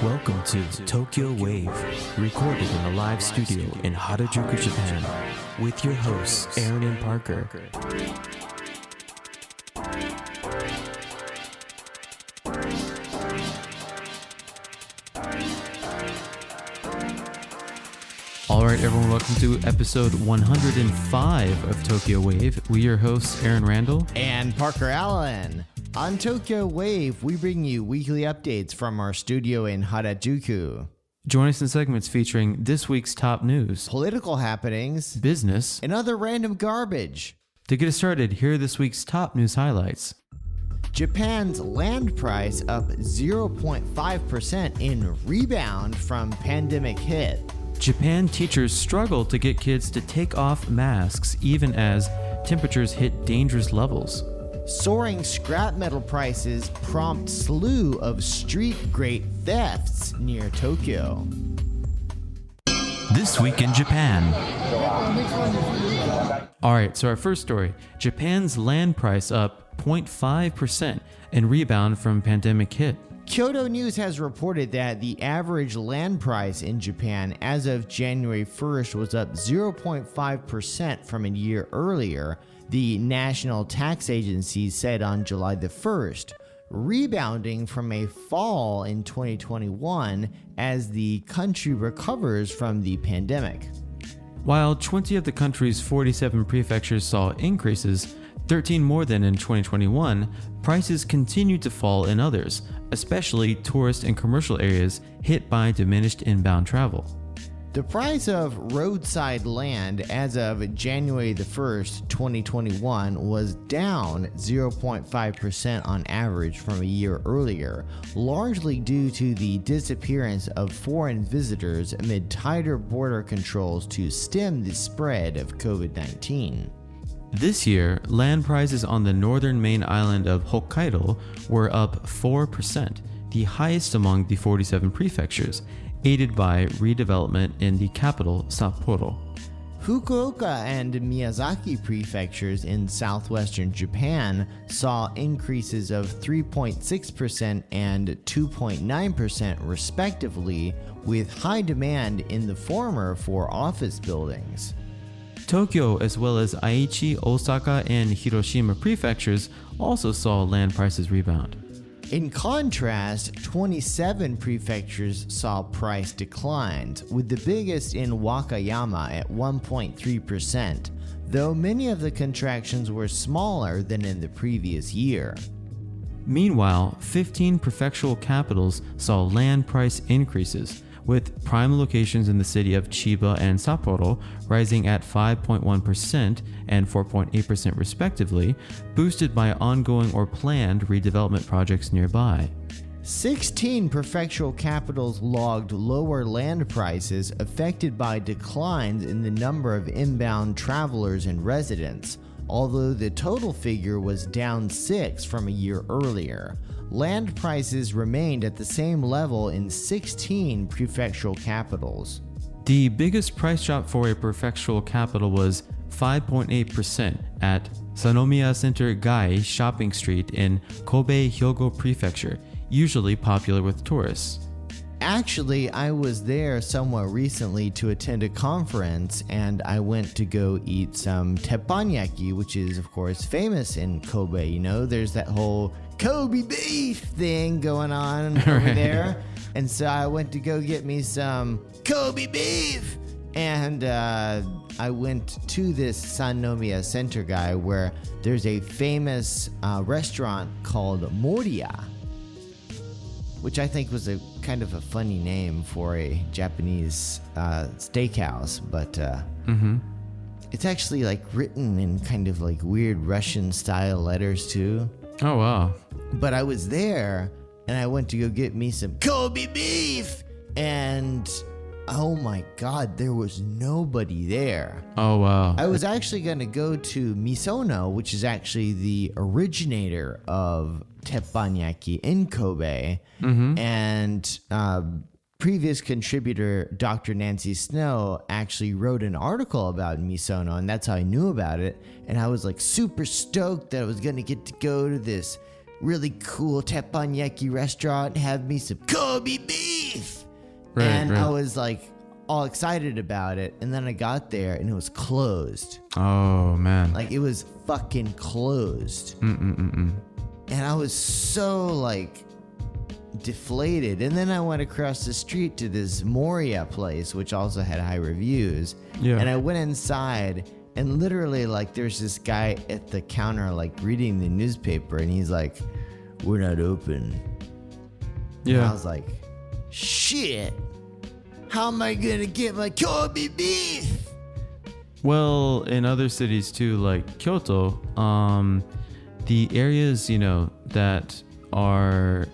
Welcome to Tokyo Wave, recorded in a live studio in Harajuku, Japan, with your hosts Aaron and Parker. Alright everyone, welcome to episode 105 of Tokyo Wave. We're your hosts Aaron Randall and Parker Allen. On Tokyo Wave, we bring you weekly updates from our studio in Harajuku. Join us in segments featuring this week's top news, political happenings, business, and other random garbage. To get us started, here are this week's top news highlights. Japan's land price up 0.5% in rebound from pandemic hit. Japan teachers struggle to get kids to take off masks even as temperatures hit dangerous levels. Soaring scrap metal prices prompt slew of street grate thefts near Tokyo. This week in Japan. Alright, so our first story. Japan's land price up 0.5% in rebound from pandemic hit. Kyoto News has reported that the average land price in Japan as of January 1st was up 0.5% from a year earlier, the National Tax Agency said on July the 1st, rebounding from a fall in 2021 as the country recovers from the pandemic. While 20 of the country's 47 prefectures saw increases, 13 more than in 2021, prices continued to fall in others, especially tourist and commercial areas hit by diminished inbound travel. The price of roadside land as of January the 1st, 2021 was down 0.5% on average from a year earlier, largely due to the disappearance of foreign visitors amid tighter border controls to stem the spread of COVID-19. This year, land prices on the northern main island of Hokkaido were up 4%, the highest among the 47 prefectures, aided by redevelopment in the capital, Sapporo. Fukuoka and Miyazaki prefectures in southwestern Japan saw increases of 3.6% and 2.9% respectively, with high demand in the former for office buildings. Tokyo, as well as Aichi, Osaka, and Hiroshima prefectures also saw land prices rebound. In contrast, 27 prefectures saw price declines, with the biggest in Wakayama at 1.3%, though many of the contractions were smaller than in the previous year. Meanwhile, 15 prefectural capitals saw land price increases, with prime locations in the city of Chiba and Sapporo rising at 5.1% and 4.8% respectively, boosted by ongoing or planned redevelopment projects nearby. 16 prefectural capitals logged lower land prices affected by declines in the number of inbound travelers and residents, although the total figure was down 6 from a year earlier. Land prices remained at the same level in 16 prefectural capitals. The biggest price drop for a prefectural capital was 5.8% at Sanomiya Center Gai Shopping Street in Kobe, Hyogo Prefecture, usually popular with tourists. Actually, I was there somewhat recently to attend a conference, and I went to go eat some teppanyaki, which is, of course, famous in Kobe. You know, there's that whole Kobe beef thing going on over there. And so I went to go get me some Kobe beef. And I went to this Sanomiya Center guy where there's a famous restaurant called Moriya, which I think was a kind of a funny name for a Japanese steakhouse, but it's actually like written in kind of like weird Russian style letters too. Oh wow. But I was there and I went to go get me some Kobe beef, and oh my god, there was nobody there. Oh wow. I was actually going to go to Misono, which is actually the originator of teppanyaki in Kobe, and previous contributor Dr. Nancy Snow actually wrote an article about Misono, and that's how I knew about it. And I was like super stoked that I was going to get to go to this really cool teppanyaki restaurant, have me some Kobe beef. Right, and right. I was like all excited about it. And then I got there and it was closed. Oh, man. Like it was fucking closed. And I was so like deflated. And then I went across the street to this Moria place, which also had high reviews. Yeah. And I went inside and literally like there's this guy at the counter like reading the newspaper and he's like, "We're not open." Yeah. And I was like, shit. How am I gonna get my Kobe beef? Well, in other cities too, like Kyoto, the areas, that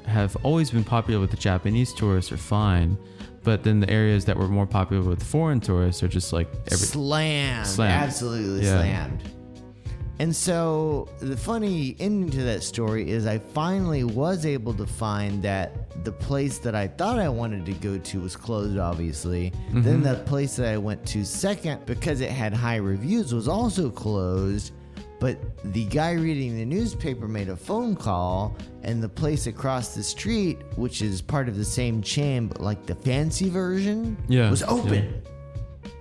have always been popular with the Japanese tourists are fine, but then the areas that were more popular with foreign tourists are just like Slammed. Absolutely Yeah. slammed. And so the funny ending to that story is I finally was able to find that the place that I thought I wanted to go to was closed, obviously. Then the place that I went to second, because it had high reviews, was also closed. But the guy reading the newspaper made a phone call, and the place across the street, which is part of the same chain, but like the fancy version, was open.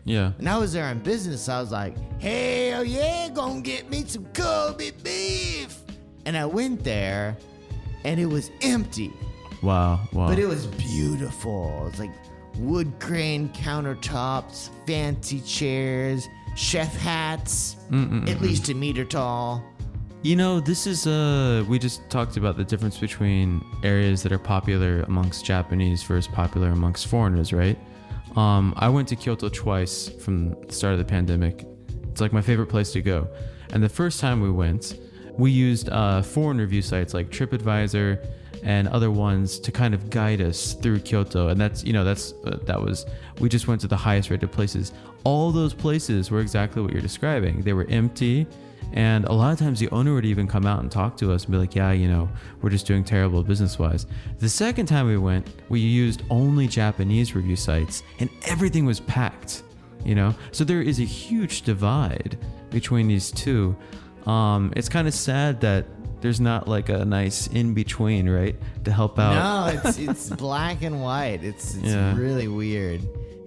Yeah. And I was there on business. So I was like, hell yeah, gonna get me some Kobe beef. And I went there and it was empty, Wow. but it was beautiful. It's like wood grain countertops, fancy chairs, chef hats, at least a meter tall. This is we just talked about the difference between areas that are popular amongst Japanese versus popular amongst foreigners, right? I went to Kyoto twice from the start of the pandemic. It's like my favorite place to go. And the first time we went, we used foreign review sites like TripAdvisor and other ones to kind of guide us through Kyoto. And we just went to the highest rated places. All those places were exactly what you're describing. They were empty. And a lot of times the owner would even come out and talk to us and be like, yeah, we're just doing terrible business-wise. The second time we went, we used only Japanese review sites and everything was packed, So there is a huge divide between these two. It's kind of sad that there's not like a nice in-between, right? To help out. No, it's black and white. It's Yeah. really weird.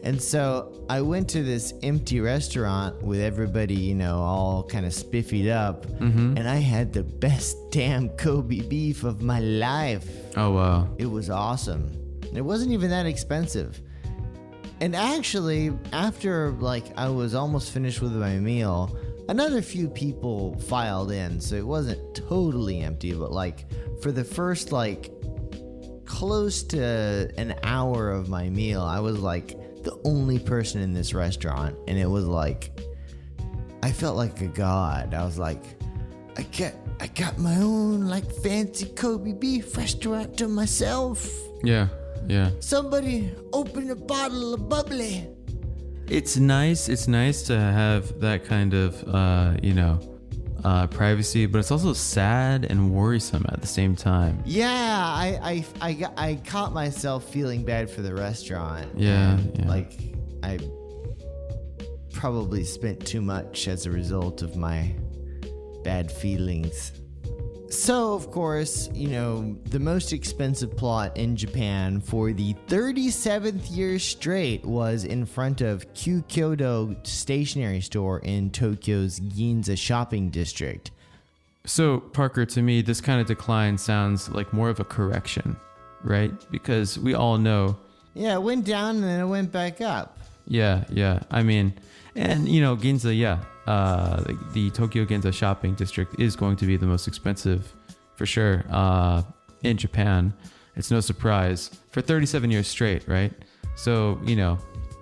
And so I went to this empty restaurant with everybody, all kind of spiffied up. And I had the best damn Kobe beef of my life. Oh, wow. It was awesome. It wasn't even that expensive. And actually, after I was almost finished with my meal, another few people filed in. So it wasn't totally empty, but for the first close to an hour of my meal, I was the only person in this restaurant, and it was I felt like a god. I was like, I got my own fancy Kobe beef restaurant to myself. Yeah. Somebody open a bottle of bubbly. It's nice to have that kind of privacy, but it's also sad and worrisome at the same time. Yeah, I caught myself feeling bad for the restaurant. Yeah. I probably spent too much as a result of my bad feelings. So, of course, the most expensive plot in Japan for the 37th year straight was in front of Kyoto Stationery Store in Tokyo's Ginza shopping district. So, Parker, to me, this kind of decline sounds like more of a correction, right? Because we all know. Yeah, it went down and then it went back up. Yeah. I mean, and, Ginza, the Tokyo Ginza shopping district is going to be the most expensive for sure in Japan. It's no surprise for 37 years straight, right? So,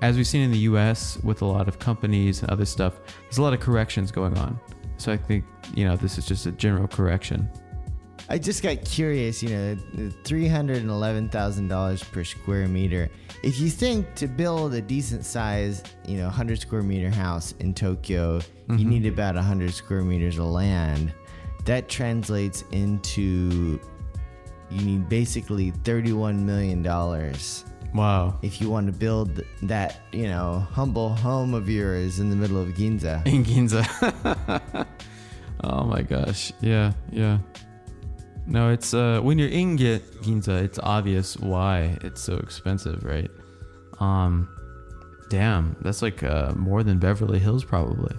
as we've seen in the US with a lot of companies and other stuff, there's a lot of corrections going on. So I think, this is just a general correction. I just got curious, $311,000 per square meter. If you think to build a decent size, 100 square meter house in Tokyo, you need about 100 square meters of land. That translates into, you need basically $31 million. Wow. If you want to build that, humble home of yours in the middle of Ginza. In Ginza. Oh my gosh. Yeah. No, it's when you're in Ginza, it's obvious why it's so expensive, right? Damn, that's like more than Beverly Hills probably.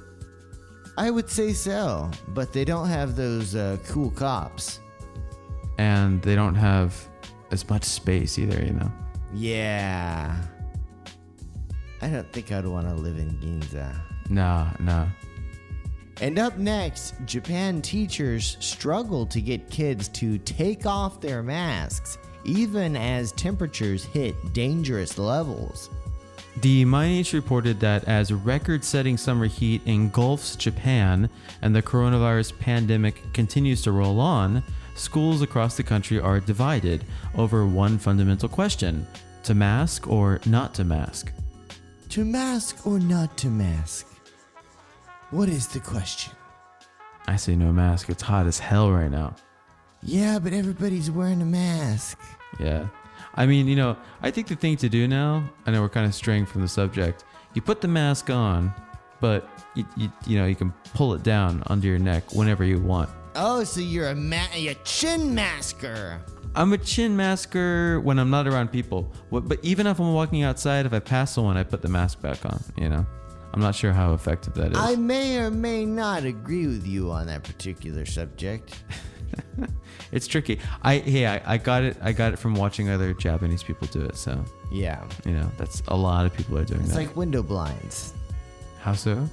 I would say so, but they don't have those cool cops. And they don't have as much space either, you know? Yeah. I don't think I'd want to live in Ginza. Nah. And up next, Japan teachers struggle to get kids to take off their masks, even as temperatures hit dangerous levels. The Mainichi reported that as record-setting summer heat engulfs Japan and the coronavirus pandemic continues to roll on, schools across the country are divided over one fundamental question: to mask or not to mask? To mask or not to mask? What is the question? I say no mask. It's hot as hell right now. Yeah, but everybody's wearing a mask. Yeah. I mean, you know, I think the thing to do now, I know we're kind of straying from the subject, you put the mask on, but you know, you can pull it down under your neck whenever you want. Oh, so you're a chin masker. I'm a chin masker when I'm not around people. But even if I'm walking outside, if I pass someone, I put the mask back on, you know? I'm not sure how effective that is. I may or may not agree with you on that particular subject. It's tricky. I got it from watching other Japanese people do it, so Yeah. you know, that's a lot of people are doing It's that. like window blinds. How so?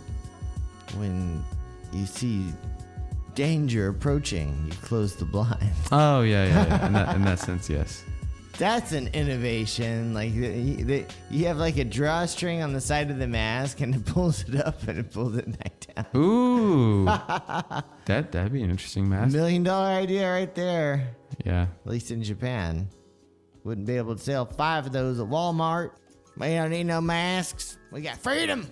When you see danger approaching, you close the blinds. Oh yeah. In that sense, yes. That's an innovation. Like you have like a drawstring on the side of the mask, and it pulls it up and it pulls it back down. Ooh, that'd be an interesting mask. $1 million idea right there. Yeah. At least in Japan, wouldn't be able to sell 5 of those at Walmart. We don't need no masks. We got freedom.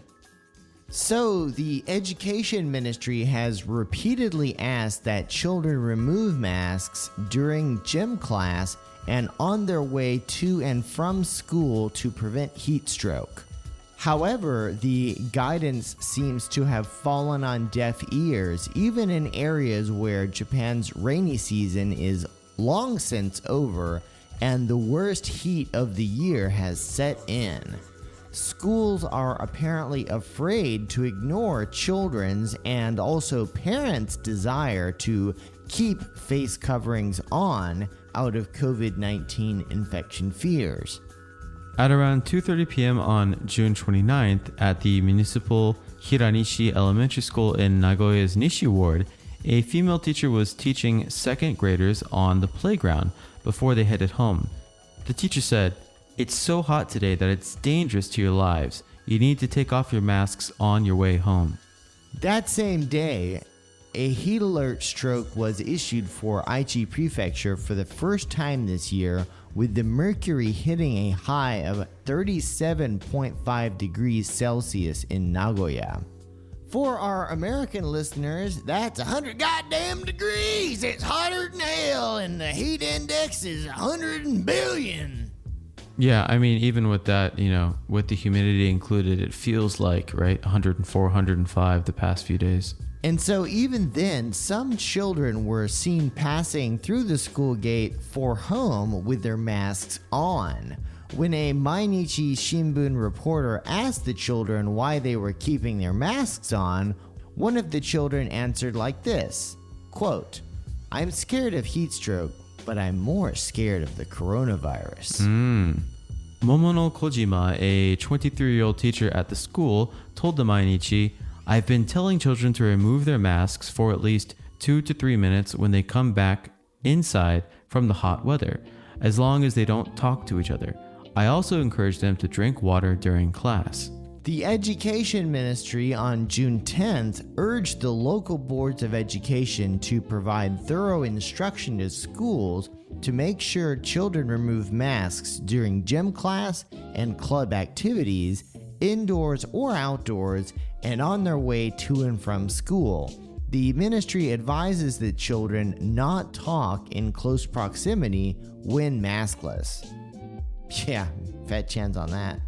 So the education ministry has repeatedly asked that children remove masks during gym class and on their way to and from school to prevent heat stroke. However, the guidance seems to have fallen on deaf ears, even in areas where Japan's rainy season is long since over and the worst heat of the year has set in. Schools are apparently afraid to ignore children's and also parents' desire to keep face coverings on out of COVID-19 infection fears. At around 2:30 p.m. on June 29th at the municipal Hiranishi Elementary School in Nagoya's Nishi Ward, a female teacher was teaching second graders on the playground before they headed home. The teacher said, "It's so hot today that it's dangerous to your lives. You need to take off your masks on your way home." That same day, a heat alert stroke was issued for Aichi Prefecture for the first time this year, with the mercury hitting a high of 37.5 degrees Celsius in Nagoya. For our American listeners, that's 100 goddamn degrees. It's hotter than hell, and the heat index is 100 billion. Yeah, I mean, even with that, you know, with the humidity included, it feels like, right, 104, 105 the past few days. And so even then, some children were seen passing through the school gate for home with their masks on. When a Mainichi Shimbun reporter asked the children why they were keeping their masks on, one of the children answered like this, quote, "I'm scared of heat stroke, but I'm more scared of the coronavirus." Momono Kojima, a 23-year-old teacher at the school, told the Mainichi, "I've been telling children to remove their masks for at least 2 to 3 minutes when they come back inside from the hot weather, as long as they don't talk to each other. I also encourage them to drink water during class." The Education Ministry on June 10th urged the local boards of education to provide thorough instruction to schools to make sure children remove masks during gym class and club activities, indoors or outdoors, and on their way to and from school. The ministry advises that children not talk in close proximity when maskless. Yeah, fat chance on that.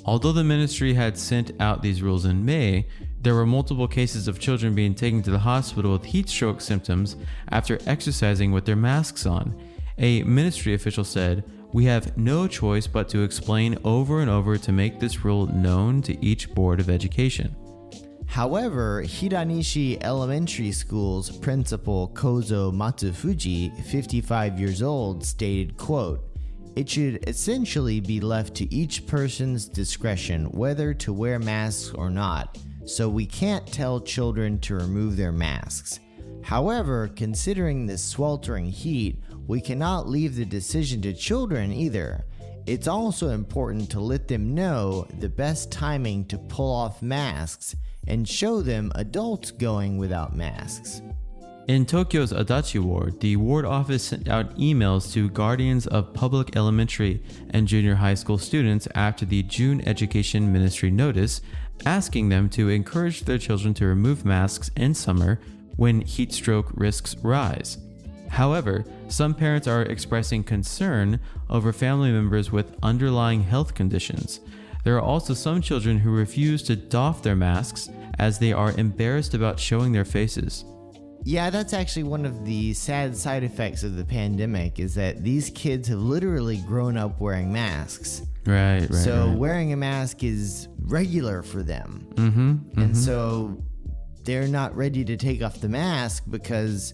Although the ministry had sent out these rules in May, There were multiple cases of children being taken to the hospital with heat stroke symptoms after exercising with their masks on. A ministry official said, "We have no choice but to explain over and over to make this rule known to each board of education." However, Hiranishi Elementary School's principal Kozo Matsufuji, 55 years old, stated, quote, "It should essentially be left to each person's discretion whether to wear masks or not, so we can't tell children to remove their masks. However, considering the sweltering heat, we cannot leave the decision to children either. It's also important to let them know the best timing to pull off masks and show them adults going without masks." In Tokyo's Adachi Ward, the ward office sent out emails to guardians of public elementary and junior high school students after the June Education Ministry notice, asking them to encourage their children to remove masks in summer when heat stroke risks rise. However, some parents are expressing concern over family members with underlying health conditions. There are also some children who refuse to doff their masks as they are embarrassed about showing their faces. Yeah, that's actually one of the sad side effects of the pandemic, is that these kids have literally grown up wearing masks. Right. So wearing a mask is regular for them. And so they're not ready to take off the mask because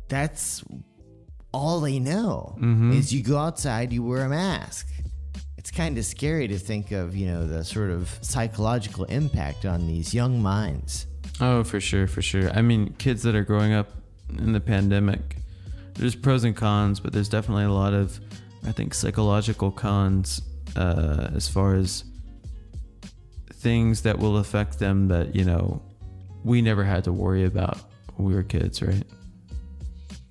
that's all they know is you go outside, you wear a mask. It's kind of scary to think of, the sort of psychological impact on these young minds. Oh, for sure. I mean, kids that are growing up in the pandemic, there's pros and cons, but there's definitely a lot of, I think, psychological cons as far as things that will affect them that, we never had to worry about when we were kids, right?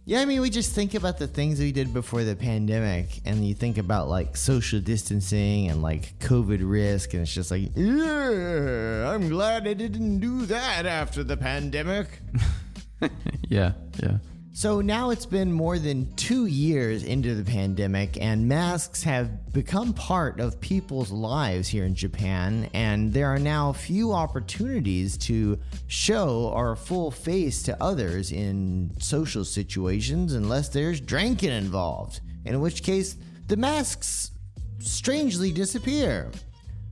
Yeah, I mean, we just think about the things we did before the pandemic, and you think about like social distancing and like COVID risk, and it's just like, yeah, I'm glad I didn't do that after the pandemic. Yeah. So now it's been more than 2 years into the pandemic, and masks have become part of people's lives here in Japan, and there are now few opportunities to show our full face to others in social situations unless there's drinking involved, in which case the masks strangely disappear.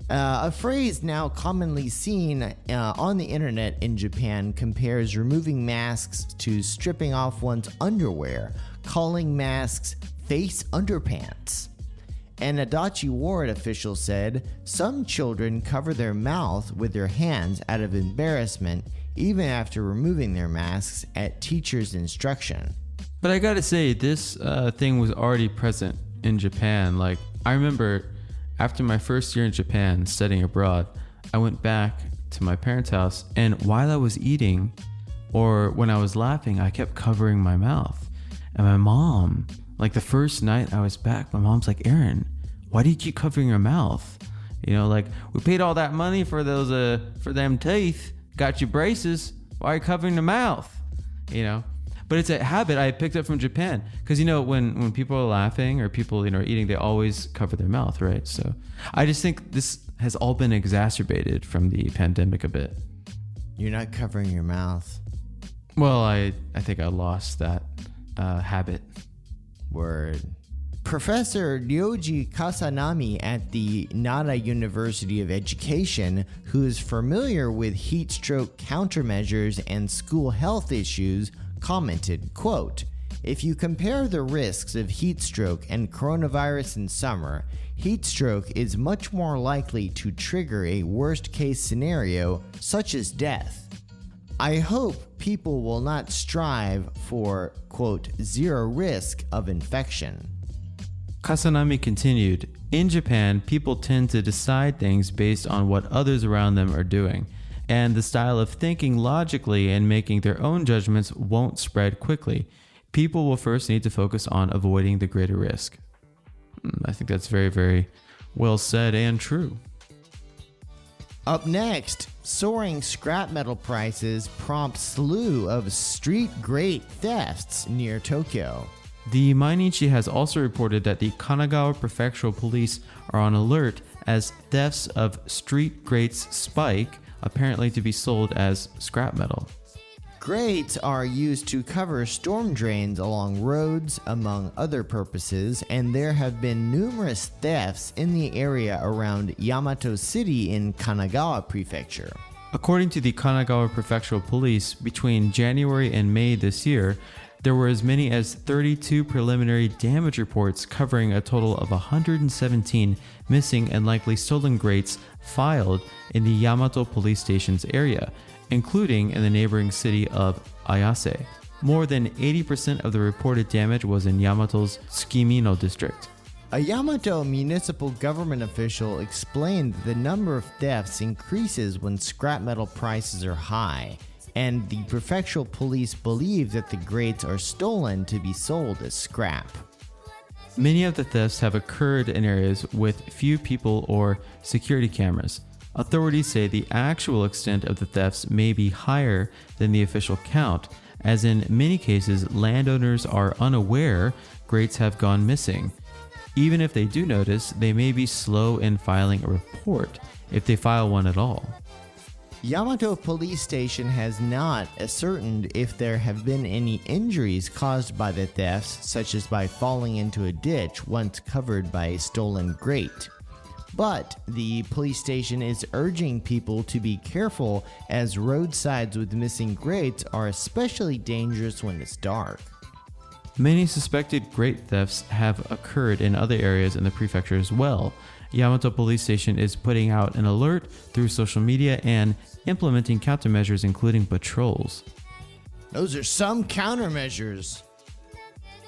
A phrase now commonly seen on the internet in Japan compares removing masks to stripping off one's underwear, calling masks face underpants. An Adachi Ward official said some children cover their mouth with their hands out of embarrassment even after removing their masks at teachers' instruction. But I gotta say, this thing was already present in Japan. Like, I remember after my first year in Japan studying abroad, I went back to my parents' house, and while I was eating or when I was laughing, I kept covering my mouth. And my mom, like the first night I was back, my mom's like, "Aaron, why do you keep covering your mouth? Like, we paid all that money for those for them teeth, got you braces, why are you covering the mouth?" But it's a habit I picked up from Japan, because when people are laughing or people are eating, they always cover their mouth, right? So I just think this has all been exacerbated from the pandemic a bit. You're not covering your mouth. Well, I think I lost that habit. Word. Professor Ryoji Kasanami at the Nara University of Education, who is familiar with heat stroke countermeasures and school health issues, commented, quote, "If you compare the risks of heat stroke and coronavirus in summer, heat stroke is much more likely to trigger a worst-case scenario such as death. I hope people will not strive for, quote, zero risk of infection." Kasanami continued, "In Japan, people tend to decide things based on what others around them are doing, and the style of thinking logically and making their own judgments won't spread quickly. People will first need to focus on avoiding the greater risk." I think that's very, very well said and true. Up next, soaring scrap metal prices prompt slew of street grate thefts near Tokyo. The Mainichi has also reported that the Kanagawa Prefectural Police are on alert as thefts of street grates spike apparently to be sold as scrap metal. Grates are used to cover storm drains along roads, among other purposes, and there have been numerous thefts in the area around Yamato City in Kanagawa Prefecture. According to the Kanagawa Prefectural Police, between January and May this year, there were as many as 32 preliminary damage reports covering a total of 117 missing and likely stolen grates filed in the Yamato police station's area, including in the neighboring city of Ayase. More than 80% of the reported damage was in Yamato's Tsukimino district. A Yamato municipal government official explained that the number of thefts increases when scrap metal prices are high, and the prefectural police believe that the grates are stolen to be sold as scrap. Many of the thefts have occurred in areas with few people or security cameras. Authorities say the actual extent of the thefts may be higher than the official count, as in many cases landowners are unaware grates have gone missing. Even if they do notice, they may be slow in filing a report, if they file one at all. Yamato Police Station has not ascertained if there have been any injuries caused by the thefts, such as by falling into a ditch once covered by a stolen grate. But the police station is urging people to be careful, as roadsides with missing grates are especially dangerous when it's dark. Many suspected grate thefts have occurred in other areas in the prefecture as well. Yamato Police Station is putting out an alert through social media and implementing countermeasures, including patrols. Those are some countermeasures.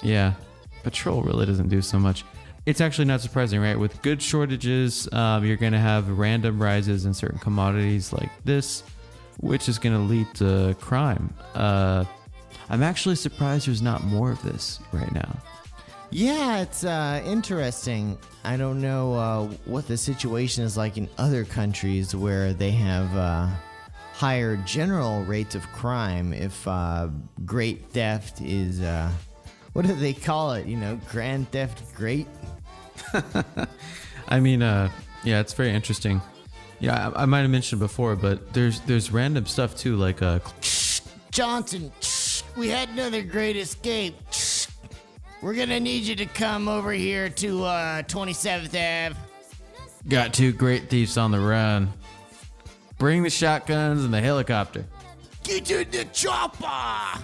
Yeah, patrol really doesn't do so much. It's actually not surprising, right? With good shortages, you're going to have random rises in certain commodities like this, which is going to lead to crime. I'm actually surprised there's not more of this right now. Yeah, it's interesting. I don't know what the situation is like in other countries where they have higher general rates of crime. If grate theft is, what do they call it? Grand theft grate? I mean, yeah, it's very interesting. Yeah, I might have mentioned before, but there's random stuff too, like Johnson, we had another great escape. We're gonna need you to come over here to 27th Ave. Got 2 grate thieves on the run. Bring the shotguns and the helicopter. Get to the chopper!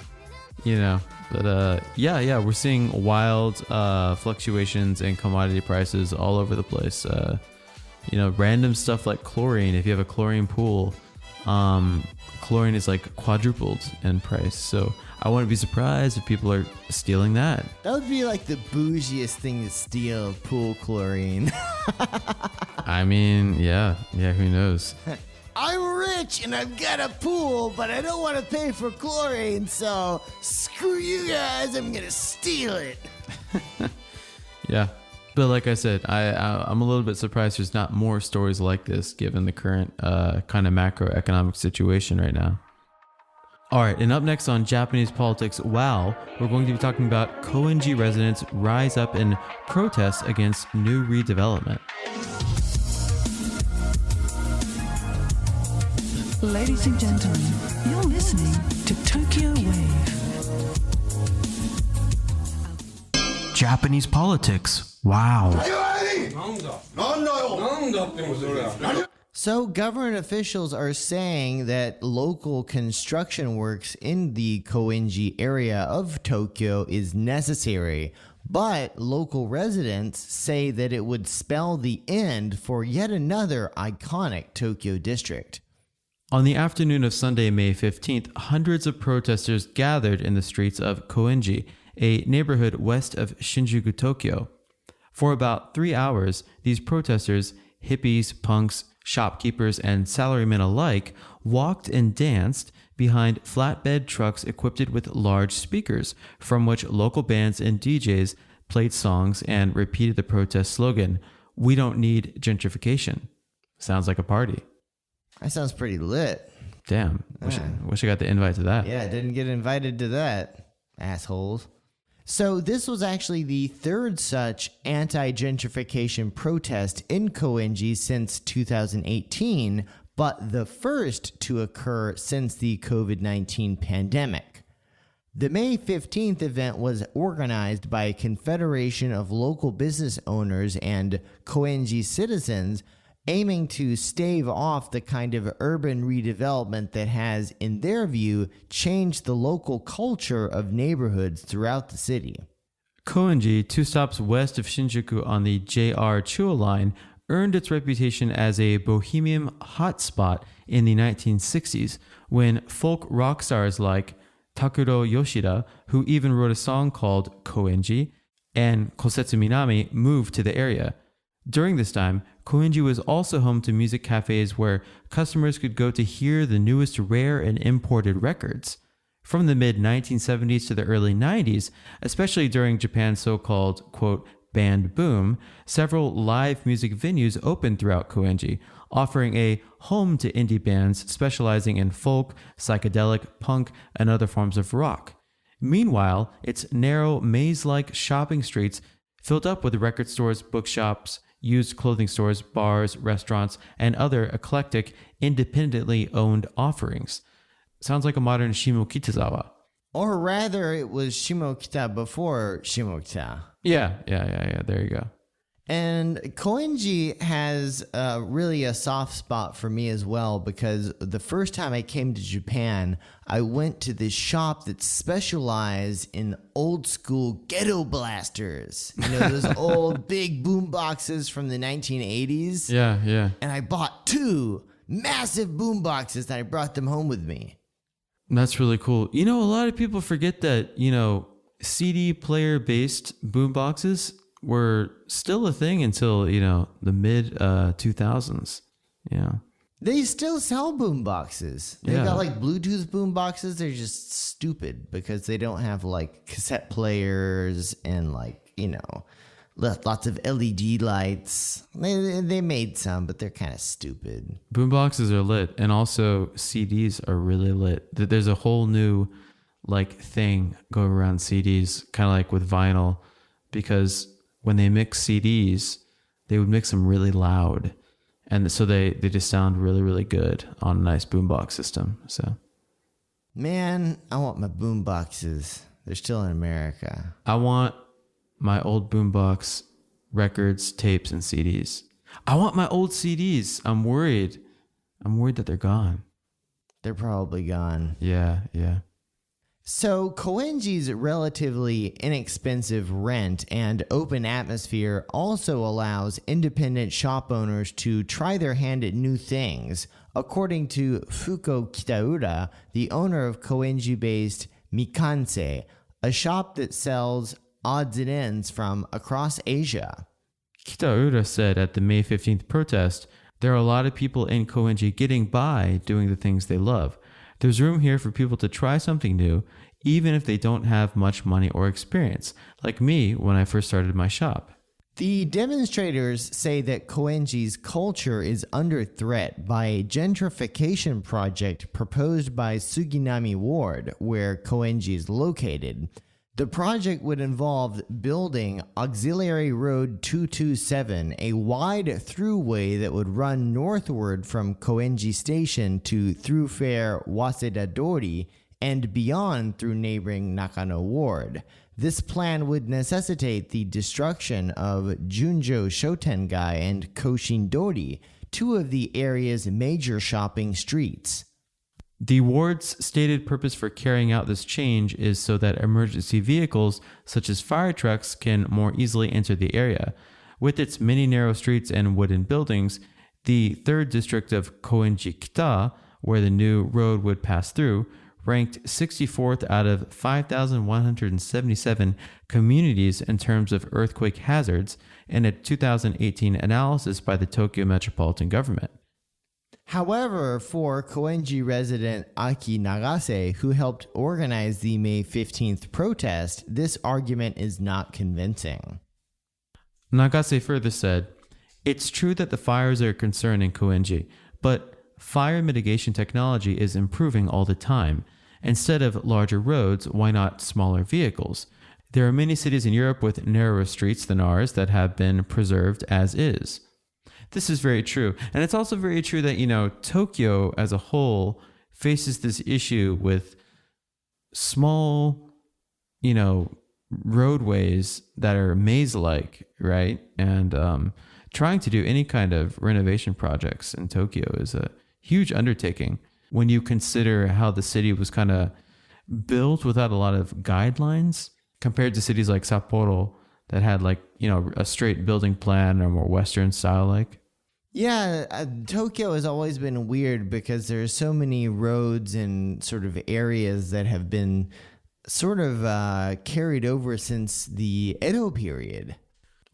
But yeah, we're seeing wild fluctuations in commodity prices all over the place. Random stuff like chlorine. If you have a chlorine pool, chlorine is like quadrupled in price. So I wouldn't be surprised if people are stealing that. That would be like the bougiest thing to steal, pool chlorine. I mean, yeah, who knows? I'm rich and I've got a pool, but I don't want to pay for chlorine, so screw you guys, I'm gonna steal it. Yeah, but like I said, I'm a little bit surprised there's not more stories like this given the current kind of macroeconomic situation right now. All right, and up next on Japanese Politics Wow, we're going to be talking about Koenji residents rise up in protests against new redevelopment. Ladies and gentlemen, you're listening to Tokyo Wave. Japanese Politics Wow. So government officials are saying that local construction works in the Koenji area of Tokyo is necessary, but local residents say that it would spell the end for yet another iconic Tokyo district. On the afternoon of Sunday, May 15th, hundreds of protesters gathered in the streets of Koenji, a neighborhood west of Shinjuku, Tokyo. For about 3 hours, these protesters, hippies, punks, shopkeepers, and salarymen alike, walked and danced behind flatbed trucks equipped with large speakers, from which local bands and DJs played songs and repeated the protest slogan, "We don't need gentrification." Sounds like a party. That sounds pretty lit. Damn. Wish I got the invite to that. Yeah, didn't get invited to that, assholes. So this was actually the third such anti-gentrification protest in Koenji since 2018, but the first to occur since the COVID-19 pandemic. The May 15th event was organized by a confederation of local business owners and Koenji citizens, aiming to stave off the kind of urban redevelopment that has, in their view, changed the local culture of neighborhoods throughout the city. Koenji, 2 stops west of Shinjuku on the JR Chuo line, earned its reputation as a bohemian hotspot in the 1960s when folk rock stars like Takuro Yoshida, who even wrote a song called Koenji, and Kosetsu Minami moved to the area. During this time, Koenji was also home to music cafes where customers could go to hear the newest rare and imported records. From the mid-1970s to the early 90s, especially during Japan's so-called, quote, band boom, several live music venues opened throughout Koenji, offering a home to indie bands specializing in folk, psychedelic, punk, and other forms of rock. Meanwhile, its narrow, maze-like shopping streets filled up with record stores, bookshops, used clothing stores, bars, restaurants, and other eclectic, independently owned offerings. Sounds like a modern Shimokitazawa. Or rather, it was Shimokita before Shimokita. Yeah, there you go. And Koenji has really a soft spot for me as well, because the first time I came to Japan, I went to this shop that specialized in old school ghetto blasters. You know, those old big boom boxes from the 1980s. Yeah. And I bought 2 massive boom boxes and I brought them home with me. That's really cool. You know, a lot of people forget that, CD player based boom boxes were still a thing until, the mid 2000s. Yeah. They still sell boom boxes. They've got like Bluetooth boom boxes. They're just stupid because they don't have like cassette players and lots of LED lights. They made some, but they're kind of stupid. Boom boxes are lit, and also CDs are really lit. There's a whole new thing going around CDs, kind of like with vinyl, because when they mix CDs, they would mix them really loud. And so they just sound really, really good on a nice boombox system. So, man, I want my boom boxes. They're still in America. I want my old boombox records, tapes, and CDs. I want my old CDs. I'm worried that they're gone. They're probably gone. Yeah. So Koenji's relatively inexpensive rent and open atmosphere also allows independent shop owners to try their hand at new things, according to Fuko Kitaura, the owner of Koenji-based Mikanse, a shop that sells odds and ends from across Asia. Kitaura said at the May 15th protest, there are a lot of people in Koenji getting by doing the things they love. There's room here for people to try something new, even if they don't have much money or experience, like me when I first started my shop. The demonstrators say that Koenji's culture is under threat by a gentrification project proposed by Suginami Ward, where Koenji is located. The project would involve building Auxiliary Road 227, a wide throughway that would run northward from Koenji Station to thoroughfare Waseda Dori and beyond through neighboring Nakano Ward. This plan would necessitate the destruction of Junjo Shotengai and Koshin Dori, 2 of the area's major shopping streets. The ward's stated purpose for carrying out this change is so that emergency vehicles, such as fire trucks, can more easily enter the area. With its many narrow streets and wooden buildings, the 3rd district of Koenji Kita, where the new road would pass through, ranked 64th out of 5,177 communities in terms of earthquake hazards in a 2018 analysis by the Tokyo Metropolitan Government. However, for Koenji resident Aki Nagase, who helped organize the May 15th protest, this argument is not convincing. Nagase further said, "It's true that the fires are a concern in Koenji, but fire mitigation technology is improving all the time. Instead of larger roads, why not smaller vehicles? There are many cities in Europe with narrower streets than ours that have been preserved as is. This is very true. And it's also very true that, Tokyo as a whole faces this issue with small, roadways that are maze-like, right? And trying to do any kind of renovation projects in Tokyo is a huge undertaking when you consider how the city was kind of built without a lot of guidelines compared to cities like Sapporo that had a straight building plan or more Western style like. Yeah, Tokyo has always been weird because there's so many roads and sort of areas that have been sort of carried over since the Edo period.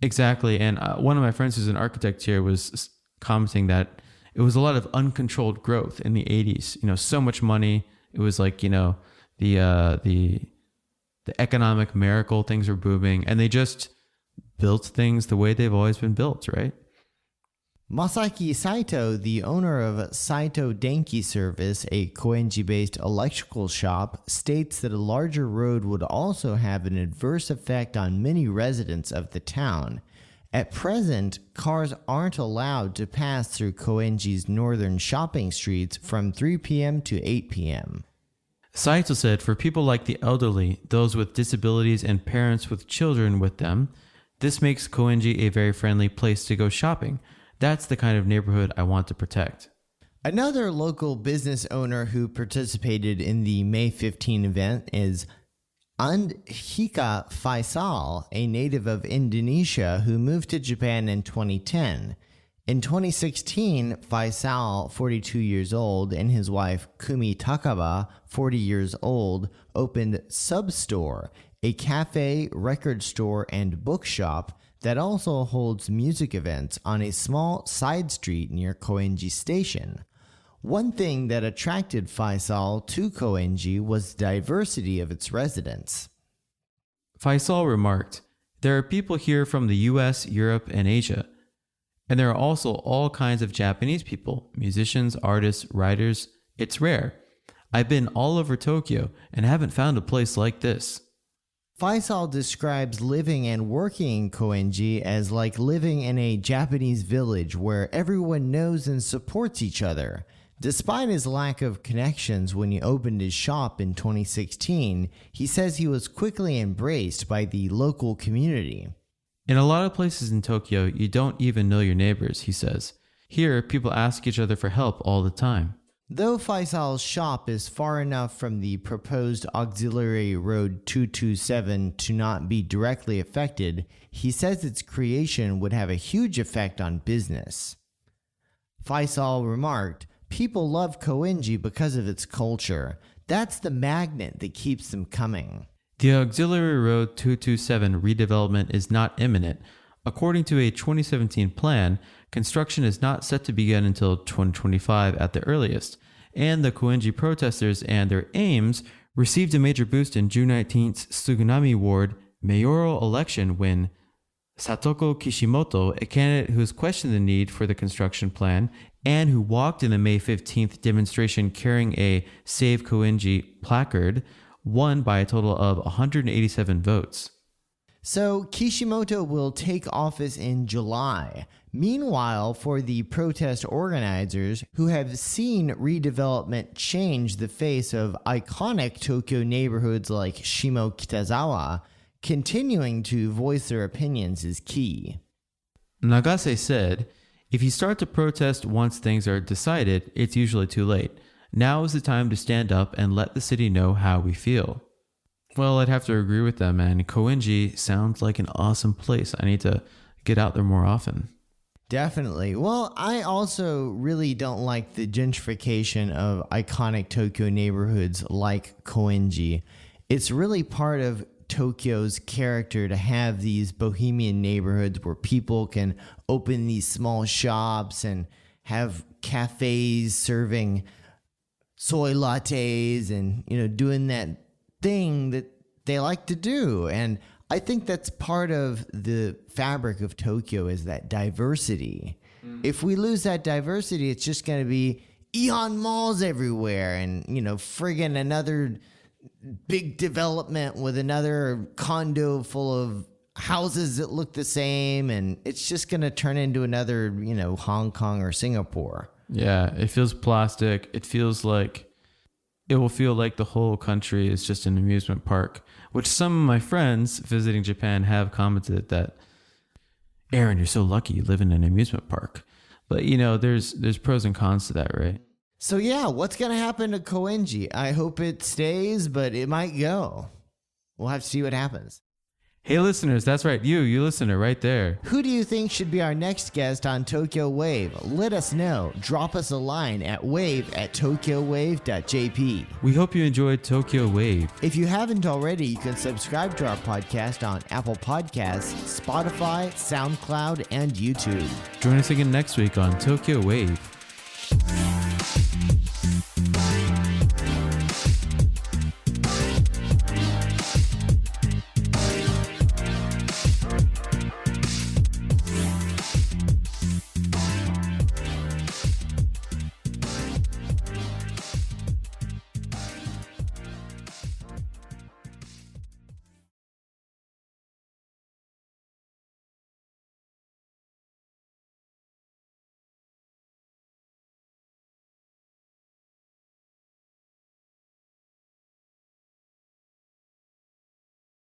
Exactly. And one of my friends who's an architect here was commenting that it was a lot of uncontrolled growth in the 80s. So much money. It was like, the economic miracle, things were booming, and they just built things the way they've always been built, right? Masaki Saito, the owner of Saito Denki Service, a Koenji-based electrical shop, states that a larger road would also have an adverse effect on many residents of the town. At present, cars aren't allowed to pass through Koenji's northern shopping streets from 3 p.m. to 8 p.m. Saito said for people like the elderly, those with disabilities, and parents with children with them, this makes Koenji a very friendly place to go shopping. That's the kind of neighborhood I want to protect. Another local business owner who participated in the May 15 event is Andhika Faisal, a native of Indonesia who moved to Japan in 2010. In 2016, Faisal, 42 years old, and his wife Kumi Takaba, 40 years old, opened Substore, a cafe, record store, and bookshop that also holds music events on a small side street near Koenji Station. One thing that attracted Faisal to Koenji was the diversity of its residents. Faisal remarked, "There are people here from the US, Europe, and Asia. And there are also all kinds of Japanese people, musicians, artists, writers. It's rare. I've been all over Tokyo and haven't found a place like this." Faisal describes living and working in Koenji as like living in a Japanese village where everyone knows and supports each other. Despite his lack of connections when he opened his shop in 2016, he says he was quickly embraced by the local community. In a lot of places in Tokyo, you don't even know your neighbors, he says. Here, people ask each other for help all the time. Though Faisal's shop is far enough from the proposed auxiliary road 227 to not be directly affected, he says its creation would have a huge effect on business. Faisal remarked, "People love Koenji because of its culture. That's the magnet that keeps them coming." The auxiliary road 227 redevelopment is not imminent. According to a 2017 plan, construction is not set to begin until 2025 at the earliest, and the Koenji protesters and their aims received a major boost in June 19th's Sugunami Ward mayoral election when Satoko Kishimoto, a candidate who has questioned the need for the construction plan and who walked in the May 15th demonstration carrying a Save Koenji placard, won by a total of 187 votes. So Kishimoto will take office in July. Meanwhile, for the protest organizers who have seen redevelopment change the face of iconic Tokyo neighborhoods like Shimo Kitazawa, continuing to voice their opinions is key. Nagase said, "If you start to protest once things are decided, it's usually too late. Now is the time to stand up and let the city know how we feel." Well, I'd have to agree with them, and Koenji sounds like an awesome place. I need to get out there more often. Definitely. Well, I also really don't like the gentrification of iconic Tokyo neighborhoods like Koenji. It's really part of Tokyo's character to have these bohemian neighborhoods where people can open these small shops and have cafes serving soy lattes and, doing that thing that they like to do. And I think that's part of the fabric of Tokyo is that diversity. If we lose that diversity, it's just going to be Eon malls everywhere and, friggin' another big development with another condo full of houses that look the same, and it's just going to turn into another, Hong Kong or Singapore. Yeah, it feels plastic. It will feel like the whole country is just an amusement park, which some of my friends visiting Japan have commented that, Aaron, you're so lucky you live in an amusement park. But, there's pros and cons to that, right? So yeah, what's going to happen to Koenji? I hope it stays, but it might go. We'll have to see what happens. Hey, listeners, that's right. You listener right there. Who do you think should be our next guest on Tokyo Wave? Let us know. Drop us a line at wave@tokyowave.jp. We hope you enjoyed Tokyo Wave. If you haven't already, you can subscribe to our podcast on Apple Podcasts, Spotify, SoundCloud, and YouTube. Join us again next week on Tokyo Wave.